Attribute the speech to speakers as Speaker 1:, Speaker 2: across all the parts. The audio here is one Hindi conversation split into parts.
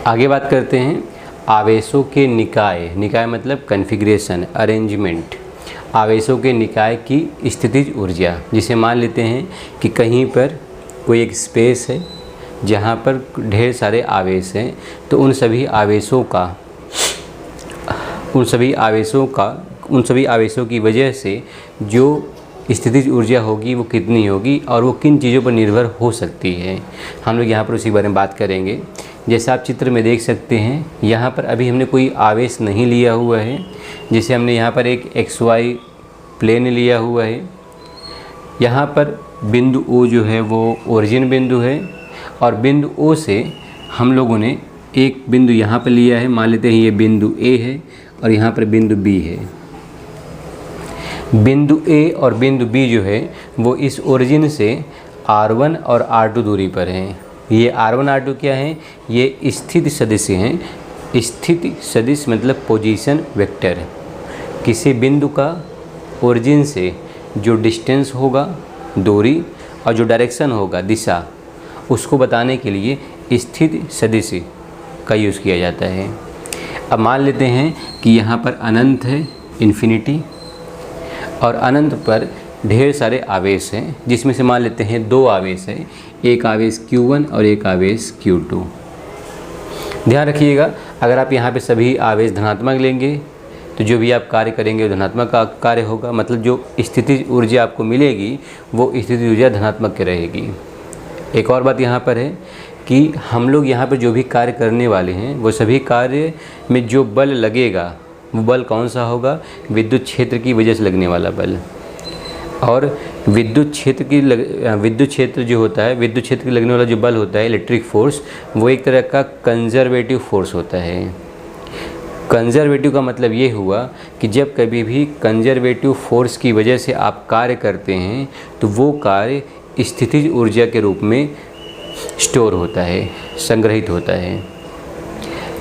Speaker 1: आगे बात करते हैं आवेशों के निकाय। निकाय मतलब कन्फिग्रेशन, अरेंजमेंट। आवेशों के निकाय की स्थितिज ऊर्जा, जिसे मान लेते हैं कि कहीं पर कोई एक स्पेस है जहाँ पर ढेर सारे आवेश हैं, तो उन सभी आवेशों की वजह से जो स्थितिज ऊर्जा होगी वो कितनी होगी और वो किन चीज़ों पर निर्भर हो सकती है, हम लोग यहाँ पर उसी बारे में बात करेंगे। जैसे आप चित्र में देख सकते हैं, यहाँ पर अभी हमने कोई आवेश नहीं लिया हुआ है। जैसे हमने यहाँ पर एक XY प्लेन लिया हुआ है। यहाँ पर बिंदु O जो है वो ओरिजिन बिंदु है और बिंदु O से हम लोगों ने एक बिंदु यहाँ पर लिया है। मान लेते हैं ये बिंदु A है और यहाँ पर बिंदु B है। बिंदु A और बिंदु B जो है वो इस ओरिजिन से R1 और R2 दूरी पर हैं। ये R1 R2 क्या है? ये स्थिति सदिश हैं। स्थिति सदिश मतलब पोजीशन वेक्टर। किसी बिंदु का ओरिजिन से जो डिस्टेंस होगा, दूरी, और जो डायरेक्शन होगा, दिशा, उसको बताने के लिए स्थिति सदिश का यूज़ किया जाता है। अब मान लेते हैं कि यहाँ पर अनंत है, इन्फिनिटी, और अनंत पर ढेर सारे आवेश हैं, जिसमें से मान लेते हैं 2 आवेश हैं, एक आवेश Q1 और एक आवेश Q2। ध्यान रखिएगा, अगर आप यहाँ पे सभी आवेश धनात्मक लेंगे तो जो भी आप कार्य करेंगे वो धनात्मक का कार्य होगा। मतलब जो स्थितिज ऊर्जा आपको मिलेगी वो स्थितिज ऊर्जा धनात्मक रहेगी। एक और बात यहाँ पर है कि हम लोग यहाँ पर जो भी कार्य करने वाले हैं वो सभी कार्य में जो बल लगेगा वो बल कौन सा होगा? विद्युत क्षेत्र की वजह से लगने वाला बल। और विद्युत क्षेत्र जो होता है, विद्युत क्षेत्र की लगने वाला जो बल होता है, इलेक्ट्रिक फोर्स, वो एक तरह का कंजर्वेटिव फोर्स होता है। कंजर्वेटिव का मतलब ये हुआ कि जब कभी भी कंजर्वेटिव फोर्स की वजह से आप कार्य करते हैं तो वो कार्य स्थितिज ऊर्जा के रूप में स्टोर होता है, संग्रहित होता है।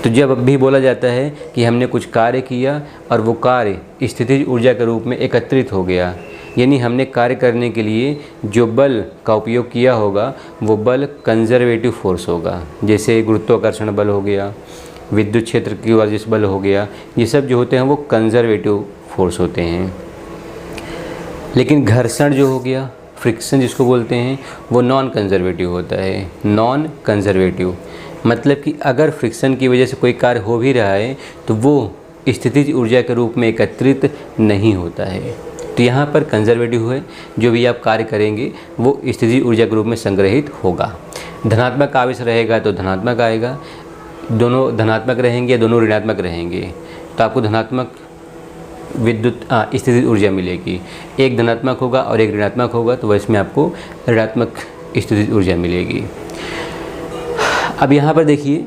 Speaker 1: तो जब भी बोला जाता है कि हमने कुछ कार्य किया और वो कार्य स्थितिज ऊर्जा के रूप में एकत्रित हो गया, यानी हमने कार्य करने के लिए जो बल का उपयोग किया होगा वो बल कंजर्वेटिव फोर्स होगा। जैसे गुरुत्वाकर्षण बल हो गया, विद्युत क्षेत्र की वजह से बल हो गया, ये सब जो होते हैं वो कंजर्वेटिव फोर्स होते हैं। लेकिन घर्षण जो हो गया, फ्रिक्शन जिसको बोलते हैं, वो नॉन कंजर्वेटिव होता है। नॉन कंजर्वेटिव मतलब कि अगर फ्रिक्शन की वजह से कोई कार्य हो भी रहा है तो वो स्थितिज ऊर्जा के रूप में एकत्रित नहीं होता है। तो यहाँ पर कंजर्वेटिव है, जो भी आप कार्य करेंगे वो स्थितिज ऊर्जा के रूप में संग्रहित होगा। धनात्मक आवेश रहेगा तो धनात्मक आएगा, दोनों धनात्मक रहेंगे या दोनों ऋणात्मक रहेंगे तो आपको धनात्मक विद्युत स्थितिज ऊर्जा मिलेगी। एक धनात्मक होगा और एक ऋणात्मक होगा तो इसमें आपको ऋणात्मक स्थितिज ऊर्जा मिलेगी। अब यहाँ पर देखिए,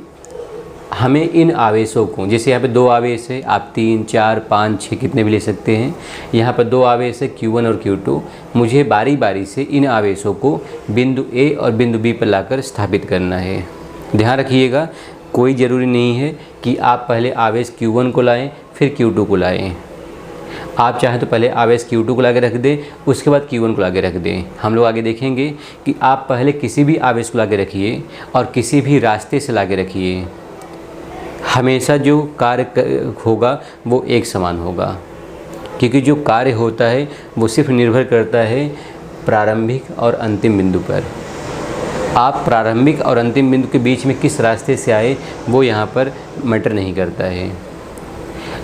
Speaker 1: हमें इन आवेशों को, जैसे यहाँ पे 2 आवेश है, आप 3, 4, 5, 6 कितने भी ले सकते हैं। यहाँ पर 2 आवेश है Q1 और Q2। मुझे बारी बारी से इन आवेशों को बिंदु A और बिंदु B पर लाकर स्थापित करना है। ध्यान रखिएगा, कोई ज़रूरी नहीं है कि आप पहले आवेश Q1 को लाएं फिर Q2 को लाएं। आप चाहें तो पहले आवेश Q2 को लाके रख दें, उसके बाद Q1 को लाके रख दें। हम लोग आगे देखेंगे कि आप पहले किसी भी आवेश को लाके रखिए और किसी भी रास्ते से लाके रखिए, हमेशा जो कार्य होगा वो एक समान होगा। क्योंकि जो कार्य होता है वो सिर्फ निर्भर करता है प्रारंभिक और अंतिम बिंदु पर। आप प्रारंभिक और अंतिम बिंदु के बीच में किस रास्ते से आए वो यहाँ पर मैटर नहीं करता है।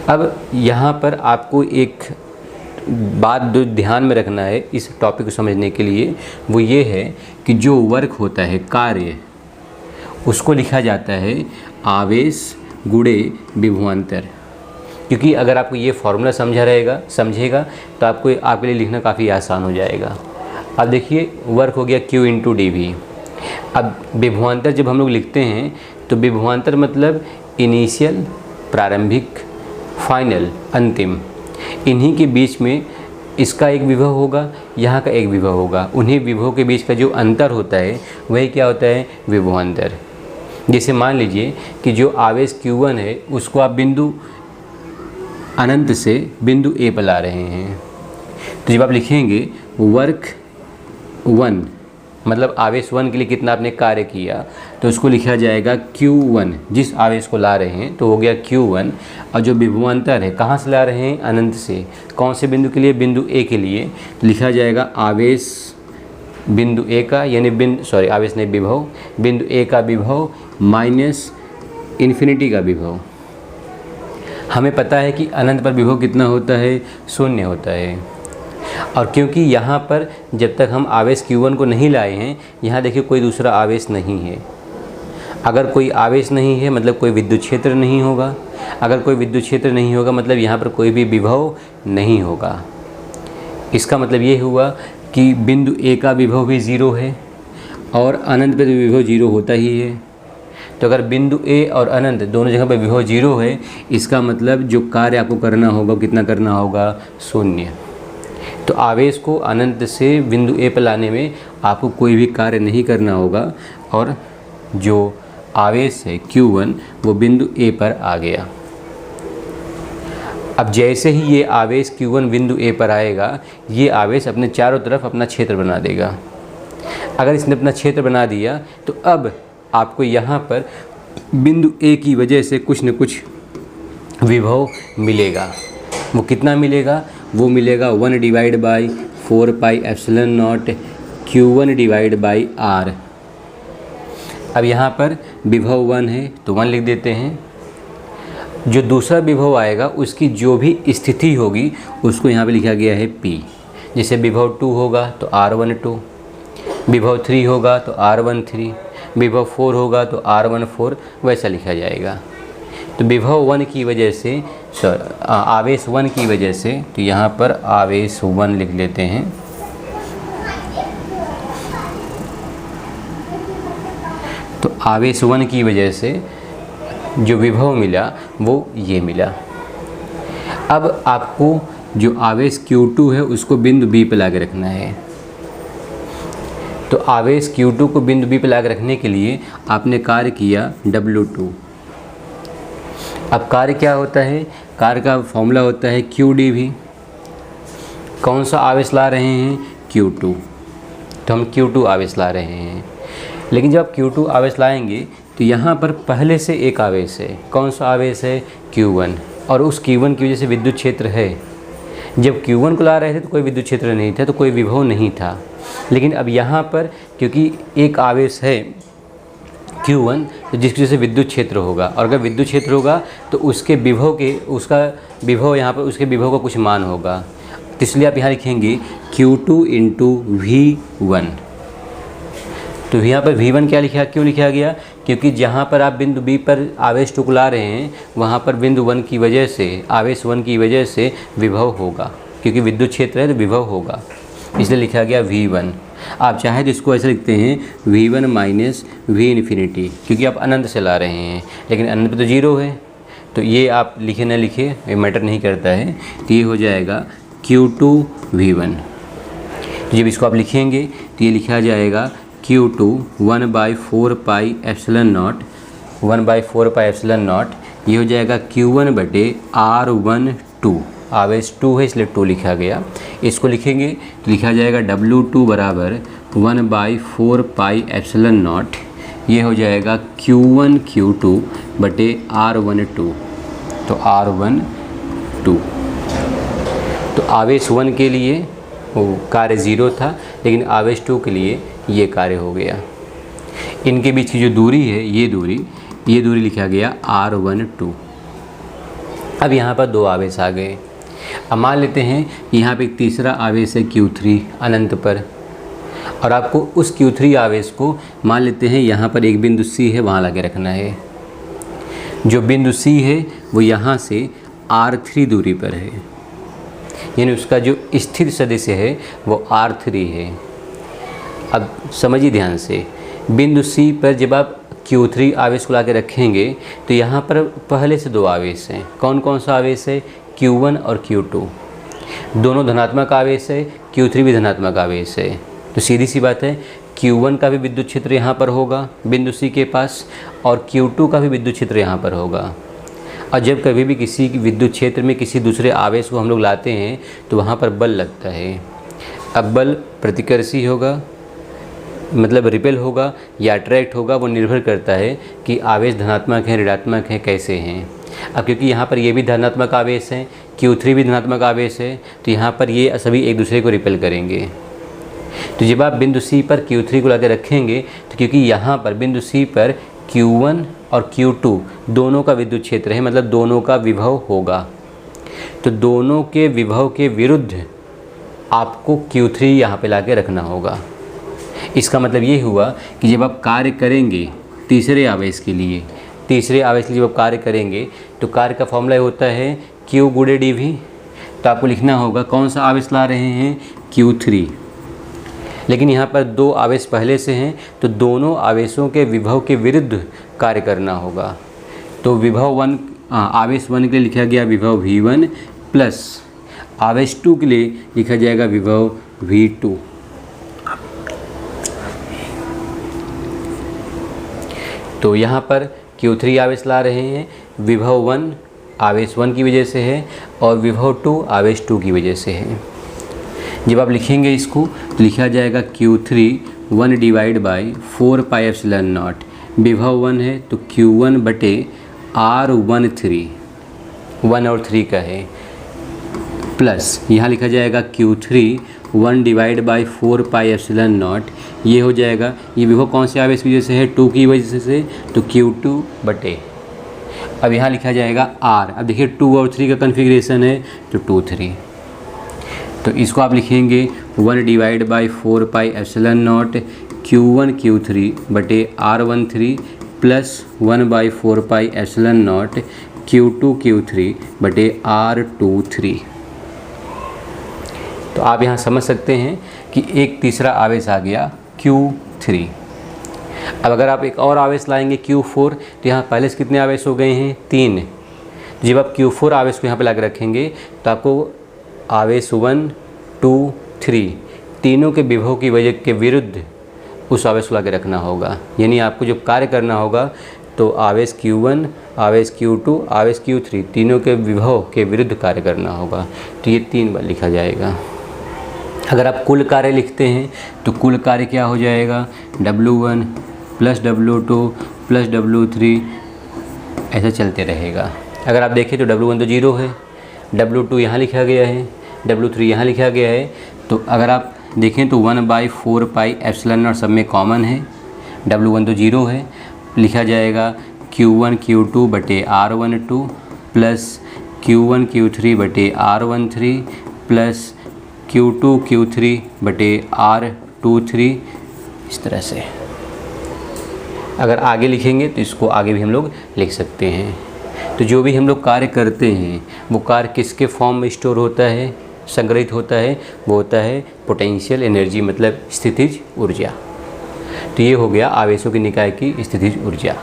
Speaker 1: अब यहाँ पर आपको एक बात जो ध्यान में रखना है इस टॉपिक को समझने के लिए, वो ये है कि जो वर्क होता है, कार्य, उसको लिखा जाता है आवेश गुणे विभवांतर। क्योंकि अगर आपको ये फॉर्मूला समझेगा तो आपके लिए लिखना काफ़ी आसान हो जाएगा। अब देखिए, वर्क हो गया Q × dV। अब विभवांतर जब हम लोग लिखते हैं तो विभवांतर मतलब इनिशियल, प्रारंभिक, फाइनल, अंतिम, इन्हीं के बीच में इसका एक विभव होगा, यहाँ का एक विभव होगा। उन्हीं विभव के बीच का जो अंतर होता है वही क्या होता है? विभवांतर। जैसे मान लीजिए कि जो आवेश Q1 है उसको आप बिंदु अनंत से बिंदु A पर ला रहे हैं, तो जब आप लिखेंगे वर्क 1 मतलब आवेश 1 के लिए कितना आपने कार्य किया, तो उसको लिखा जाएगा Q1, जिस आवेश को ला रहे हैं तो हो गया Q1। और जो विभवांतर है कहाँ से ला रहे हैं, अनंत से। कौन से बिंदु के लिए, बिंदु ए के लिए, तो लिखा जाएगा आवेश बिंदु ए का, यानी आवेश नहीं, विभव, बिंदु ए का विभव माइनस इन्फिनिटी का विभव। हमें पता है कि अनंत पर विभव कितना होता है, 0 होता है। और क्योंकि यहाँ पर जब तक हम आवेश Q1 को नहीं लाए हैं, यहाँ देखिए कोई दूसरा आवेश नहीं है। अगर कोई आवेश नहीं है मतलब कोई विद्युत क्षेत्र नहीं होगा। अगर कोई विद्युत क्षेत्र नहीं होगा मतलब यहाँ पर कोई भी विभव नहीं होगा। इसका मतलब ये हुआ कि बिंदु ए का विभव भी 0 है और अनंत पे तो विभव 0 होता ही है। तो अगर बिंदु ए और अनंत दोनों जगह पर विभव 0 है, इसका मतलब जो कार्य आपको करना होगा, कितना करना होगा, 0। तो आवेश को अनंत से बिंदु ए पर लाने में आपको कोई भी कार्य नहीं करना होगा और जो आवेश है Q1 वो बिंदु ए पर आ गया। अब जैसे ही ये आवेश Q1 बिंदु ए पर आएगा, ये आवेश अपने चारों तरफ अपना क्षेत्र बना देगा। अगर इसने अपना क्षेत्र बना दिया तो अब आपको यहाँ पर बिंदु ए की वजह से कुछ न कुछ विभव मिलेगा। वो कितना मिलेगा, वो मिलेगा 1/4πε0 Q1/R। अब यहाँ पर विभव 1 है तो 1 लिख देते हैं। जो दूसरा विभव आएगा उसकी जो भी स्थिति होगी उसको यहाँ पे लिखा गया है P। जैसे विभव 2 होगा तो R12, विभव 3 होगा तो R13, विभव 4 होगा तो R14, वैसा लिखा जाएगा। तो विभव 1 की वजह से आवेश 1 की वजह से, तो यहाँ पर आवेश 1 लिख लेते हैं। तो आवेश 1 की वजह से जो विभव मिला वो ये मिला। अब आपको जो आवेश Q2 है उसको बिंदु B पे लाके रखना है। तो आवेश Q2 को बिंदु B पे लाके रखने के लिए आपने कार्य किया W2। अब कार्य क्या होता है, कार्य का फॉर्मूला होता है QdV। कौन सा आवेश ला रहे हैं, Q2। तो हम Q2 आवेश ला रहे हैं। लेकिन जब आप Q2 आवेश लाएंगे तो यहाँ पर पहले से एक आवेश है। कौन सा आवेश है, Q1। और उस Q1 की वजह से विद्युत क्षेत्र है। जब Q1 को ला रहे थे तो कोई विद्युत क्षेत्र नहीं था, तो कोई विभव नहीं था। लेकिन अब यहाँ पर क्योंकि एक आवेश है Q1, तो जिसकी वजह से विद्युत क्षेत्र होगा, और अगर विद्युत क्षेत्र होगा तो उसके विभव के, उसका विभव यहाँ पर उसके विभव का कुछ मान होगा। तो इसलिए आप यहाँ लिखेंगे Q2 × V1। तो यहाँ पर V1 क्या लिखा, क्यों लिखा गया, क्योंकि जहाँ पर आप बिंदु B पर आवेश 2 को ला रहे हैं वहाँ पर बिंदु 1 की वजह से, आवेश 1 की वजह से विभव होगा। क्योंकि विद्युत क्षेत्र है तो विभव होगा, इसलिए लिखा गया V1। आप चाहे तो इसको ऐसे लिखते हैं V1 - V∞, क्योंकि आप अनंत से ला रहे हैं, लेकिन अनंत पे तो 0 है। तो ये आप लिखे न लिखे ये मैटर नहीं करता है। तो ये हो जाएगा Q2 V1। तो जब इसको आप लिखेंगे तो ये लिखा जाएगा Q2 1/4πε0, 1/4πε0। ये हो जाएगा Q1/R12। आवेश 2 है इसलिए 2 लिखा गया। इसको लिखेंगे तो लिखा जाएगा W2 = 1/4πε0। ये हो जाएगा Q1 Q2/R12। तो R12। तो आवेश 1 के लिए वो कार्य 0 था, लेकिन आवेश 2 के लिए ये कार्य हो गया। इनके बीच की जो दूरी है ये दूरी लिखा गया R12। अब यहाँ पर 2 आवेश आ गए। अब मान लेते हैं यहाँ पे एक तीसरा आवेश है Q3 अनंत पर, और आपको उस Q3 आवेश को मान लेते हैं यहाँ पर एक बिंदु C है, वहाँ लगे रखना है। जो बिंदु C है वो यहाँ से R3 दूरी पर है, यानी उसका जो स्थिर सदिश है वो R3 है। अब समझिए ध्यान से, बिंदु C पर जब आप Q3 आवेश को ला के रखेंगे तो यहाँ पर पहले से 2 आवेश हैं। कौन कौन सा आवेश है, Q1 और Q2। दोनों धनात्मक आवेश है, Q3 भी धनात्मक आवेश है। तो सीधी सी बात है, Q1 का भी विद्युत क्षेत्र यहाँ पर होगा बिंदु C के पास, और Q2 का भी विद्युत क्षेत्र यहाँ पर होगा। और जब कभी भी किसी विद्युत क्षेत्र में किसी दूसरे आवेश को हम लोग लाते हैं तो वहाँ पर बल लगता है। अब बल प्रतिकर्षी होगा, मतलब रिपेल होगा या अट्रैक्ट होगा, वो निर्भर करता है कि आवेश धनात्मक है, ऋणात्मक है, कैसे हैं। अब क्योंकि यहाँ पर ये भी धनात्मक आवेश है, Q3 भी धनात्मक आवेश है, तो यहाँ पर ये सभी एक दूसरे को रिपेल करेंगे। तो जब आप बिंदु C पर Q3 को लाकर रखेंगे, तो क्योंकि यहाँ पर बिंदु C पर Q1 और Q2 दोनों का विद्युत क्षेत्र है, मतलब दोनों का विभव होगा, तो दोनों के विभव के विरुद्ध आपको Q3 यहाँ पे लाके रखना होगा। इसका मतलब ये हुआ कि जब आप कार्य करेंगे तीसरे आवेश के लिए जब आप कार्य करेंगे, तो कार्य का फॉर्मूला होता है Q गुणे dV। तो आपको लिखना होगा कौन सा आवेश ला रहे हैं, Q3, लेकिन यहाँ पर दो आवेश पहले से हैं, तो दोनों आवेशों के विभव के विरुद्ध कार्य करना होगा। तो विभव आवेश 1 के लिए लिखा गया विभव V1 प्लस आवेश 2 के लिए लिखा जाएगा विभव V2। तो यहाँ पर Q3 आवेश ला रहे हैं, विभव 1 आवेश 1 की वजह से है और विभव 2 आवेश 2 की वजह से है। जब आप लिखेंगे इसको तो लिखा जाएगा Q3 1 divide by 4 pi epsilon not, विभव 1 है तो Q1 बटे R13, 1 और 3 का है, प्लस यहाँ लिखा जाएगा Q3 1 divide by 4 pi epsilon not, ये हो जाएगा, ये विभव कौन से आवेश की वजह से है, 2 की वजह से, तो Q2 बटे, अब यहाँ लिखा जाएगा R। अब देखिए 2 और 3 का कन्फिग्रेशन है तो 2 3, तो इसको आप लिखेंगे 1 divide by 4 pi epsilon not Q1 Q3 बटे R13 plus 1 by 4 pi epsilon not Q2 Q3 बटे R23। तो आप यहाँ समझ सकते हैं कि एक तीसरा आवेश आ गया Q3। अब अगर आप एक और आवेश लाएंगे Q4, तो यहाँ पहले से कितने आवेश हो गए हैं, 3। जब आप Q4 आवेश को यहाँ पे ला के रखेंगे तो आपको आवेश 1 2 3 तीनों के विभव की वजह के विरुद्ध उस आवेश को ला के रखना होगा। यानी आपको जो कार्य करना होगा तो आवेश Q1 आवेश Q2 आवेश Q3 तीनों के विभव के विरुद्ध कार्य करना होगा। तो ये 3 बार लिखा जाएगा। अगर आप कुल कार्य लिखते हैं तो कुल कार्य क्या हो जाएगा, W1 plus W2 plus W3, ऐसा चलते रहेगा। अगर आप देखें तो W1 तो 0 है, W2 यहाँ लिखा गया है, W3 यहाँ लिखा गया है, तो अगर आप देखें तो 1 बाई 4 पाई एप्सिलॉन नॉट सब में कॉमन है, W1 तो 0 है, लिखा जाएगा Q1 Q2 बटे R12 प्लस Q1 Q3 बटे R13 प्लस Q2 Q3 बटे R23। इस तरह से अगर आगे लिखेंगे तो इसको आगे भी हम लोग लिख सकते हैं। तो जो भी हम लोग कार्य करते हैं वो कार्य किसके फॉर्म में स्टोर होता है, संग्रहित होता है, वो होता है पोटेंशियल एनर्जी, मतलब स्थितिज ऊर्जा। तो ये हो गया आवेशों के निकाय की स्थितिज ऊर्जा।